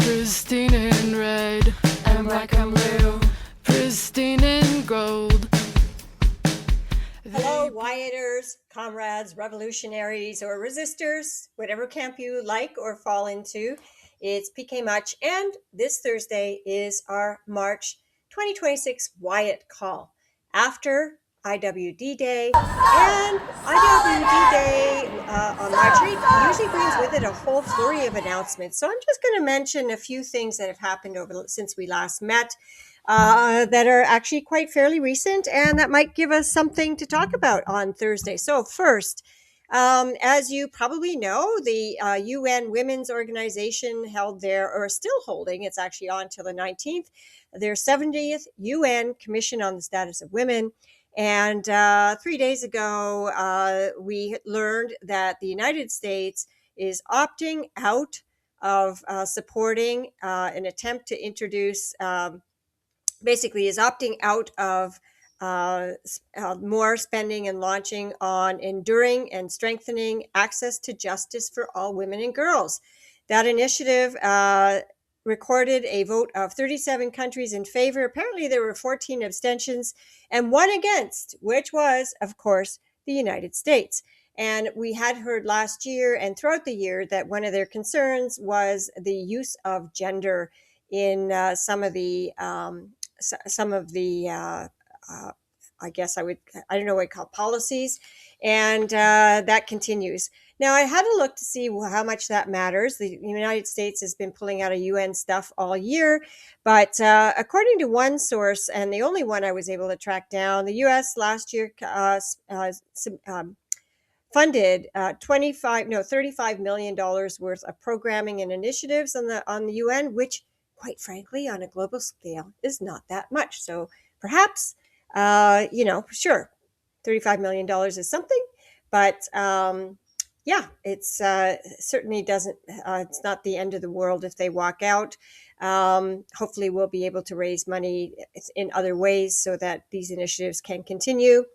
Pristine in red and black and blue, pristine in gold. Hello, Wioters, comrades, revolutionaries, or resistors, whatever camp you like or fall into. It's PK Much, and this Thursday is our March 2026 Wiot call after IWD Day. And IWD Day on March 8th usually brings with it a whole flurry of announcements. So I'm just going to mention a few things that have happened since we last met. That are actually quite fairly recent and that might give us something to talk about on Thursday. So, first, as you probably know, the UN Women's Organization held or still holding, it's actually on till the 19th, their 70th UN Commission on the Status of Women. And 3 days ago, we learned that the United States is opting out of supporting an attempt to introduce. Basically is opting out of more spending and launching on enduring and strengthening access to justice for all women and girls. That initiative recorded a vote of 37 countries in favor. Apparently, there were 14 abstentions and one against, which was, of course, the United States. And we had heard last year and throughout the year that one of their concerns was the use of gender in some of the I guess I don't know what you call policies, and that continues. Now, I had a look to see how much that matters. The United States has been pulling out of UN stuff all year, but according to one source, and the only one I was able to track down, the U.S. last year funded $35 million worth of programming and initiatives on the UN, which, quite frankly, on a global scale, is not that much. So perhaps, sure, $35 million is something, but it's certainly doesn't. It's not the end of the world if they walk out. Hopefully, we'll be able to raise money in other ways so that these initiatives can continue.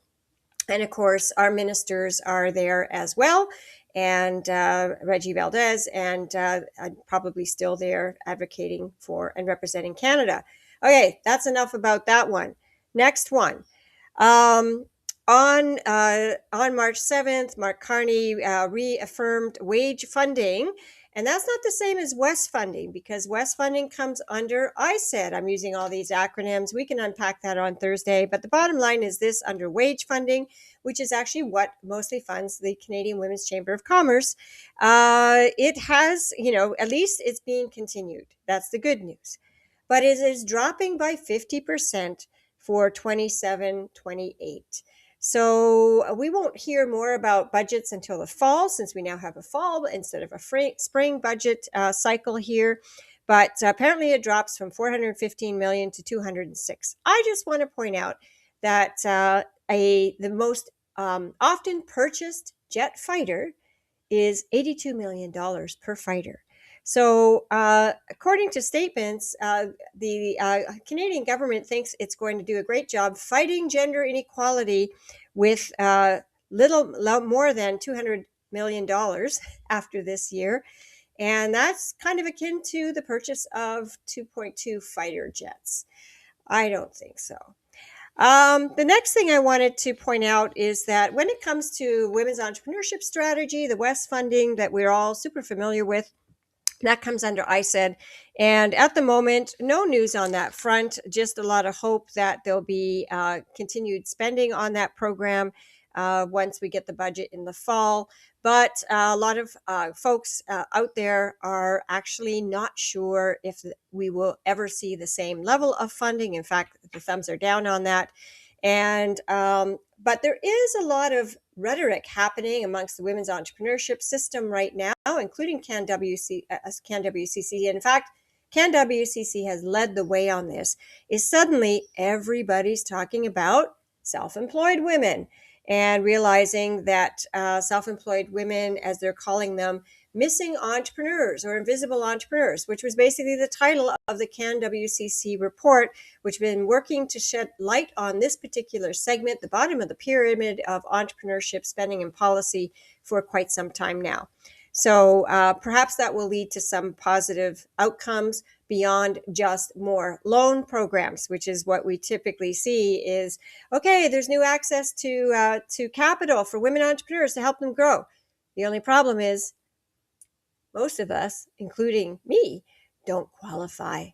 And of course, our ministers are there as well. And Reggie Valdez, and I'm probably still there advocating for and representing Canada. Okay, that's enough about that one. Next one. On March 7th, Mark Carney reaffirmed wage funding. And that's not the same as West funding, because West funding comes under ISED. I'm using all these acronyms. We can unpack that on Thursday. But the bottom line is this: under wage funding, which is actually what mostly funds the Canadian Women's Chamber of Commerce, it has, at least it's being continued. That's the good news. But it is dropping by 50% for 27-28. So we won't hear more about budgets until the fall, since we now have a fall instead of a spring budget cycle here. But apparently it drops from $415 million to $206. I just want to point out that the most often purchased jet fighter is $82 million per fighter. So, according to statements, the Canadian government thinks it's going to do a great job fighting gender inequality with little more than $200 million after this year. And that's kind of akin to the purchase of 2.2 fighter jets. I don't think so. The next thing I wanted to point out is that when it comes to women's entrepreneurship strategy, the West funding that we're all super familiar with, that comes under ISED. And at the moment, no news on that front, just a lot of hope that there'll be continued spending on that program once we get the budget in the fall. But a lot of folks out there are actually not sure if we will ever see the same level of funding. In fact, the thumbs are down on that. And but there is a lot of rhetoric happening amongst the women's entrepreneurship system right now, including CanWCC. In fact, CanWCC has led the way on this. Is suddenly everybody's talking about self-employed women and realizing that self-employed women, as they're calling them, missing entrepreneurs or invisible entrepreneurs, which was basically the title of the CanWCC report, which has been working to shed light on this particular segment, the bottom of the pyramid of entrepreneurship spending and policy, for quite some time now. So perhaps that will lead to some positive outcomes beyond just more loan programs, which is what we typically see is, okay, there's new access to capital for women entrepreneurs to help them grow. The only problem is most of us, including me, don't qualify.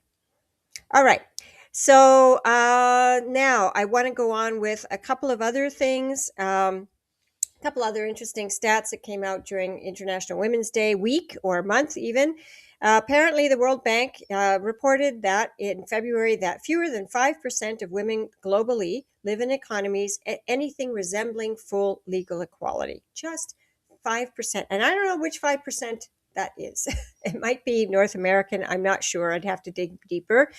All right. So now I want to go on with a couple of other things. A couple other interesting stats that came out during International Women's Day week or month even. Apparently, the World Bank reported that in February that fewer than 5% of women globally live in economies at anything resembling full legal equality. Just 5%. And I don't know which 5% that is. It might be North American. I'm not sure. I'd have to dig deeper.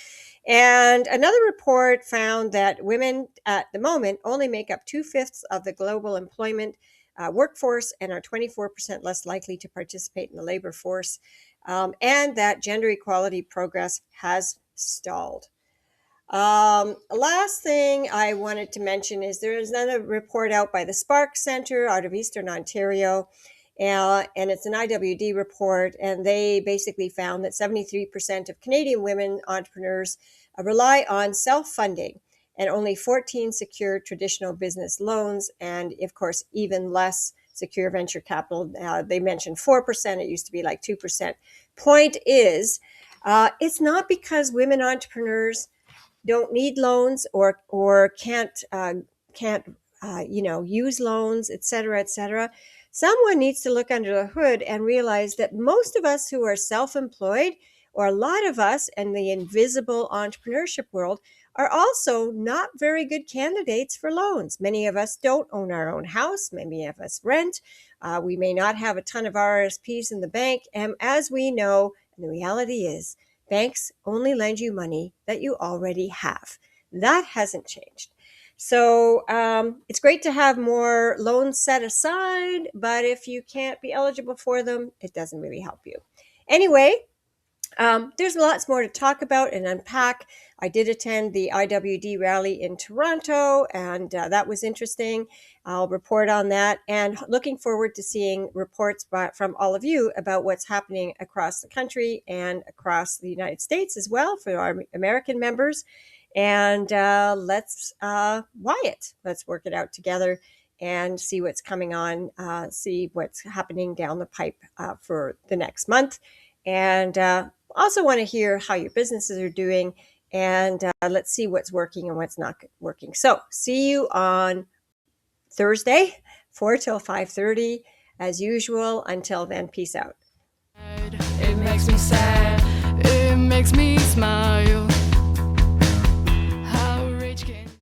And another report found that women at the moment only make up 2/5 of the global employment workforce and are 24% less likely to participate in the labor force, and that gender equality progress has stalled. Last thing I wanted to mention is there is another report out by the Spark Center out of Eastern Ontario, and it's an IWD report, and they basically found that 73% of Canadian women entrepreneurs rely on self-funding, and only 14 secure traditional business loans, and of course, even less secure venture capital. They mentioned 4%. It used to be like 2%. Point is, it's not because women entrepreneurs don't need loans or can't use loans, et cetera, et cetera. Someone needs to look under the hood and realize that most of us who are self-employed, or a lot of us in the invisible entrepreneurship world, are also not very good candidates for loans. Many of us don't own our own house. Many of us rent. We may not have a ton of RSPs in the bank. And as we know, and the reality is, banks only lend you money that you already have. That hasn't changed. So it's great to have more loans set aside, but if you can't be eligible for them, it doesn't really help you. Anyway, there's lots more to talk about and unpack. I did attend the IWD rally in Toronto, and that was interesting. I'll report on that, and looking forward to seeing reports from all of you about what's happening across the country and across the United States as well for our American members. And let's Wiot. Let's work it out together and see what's coming on, see what's happening down the pipe for the next month. And also want to hear how your businesses are doing, and let's see what's working and what's not working. So see you on Thursday, 4 till 5:30 as usual. Until then, peace out. It makes me sad, it makes me smile.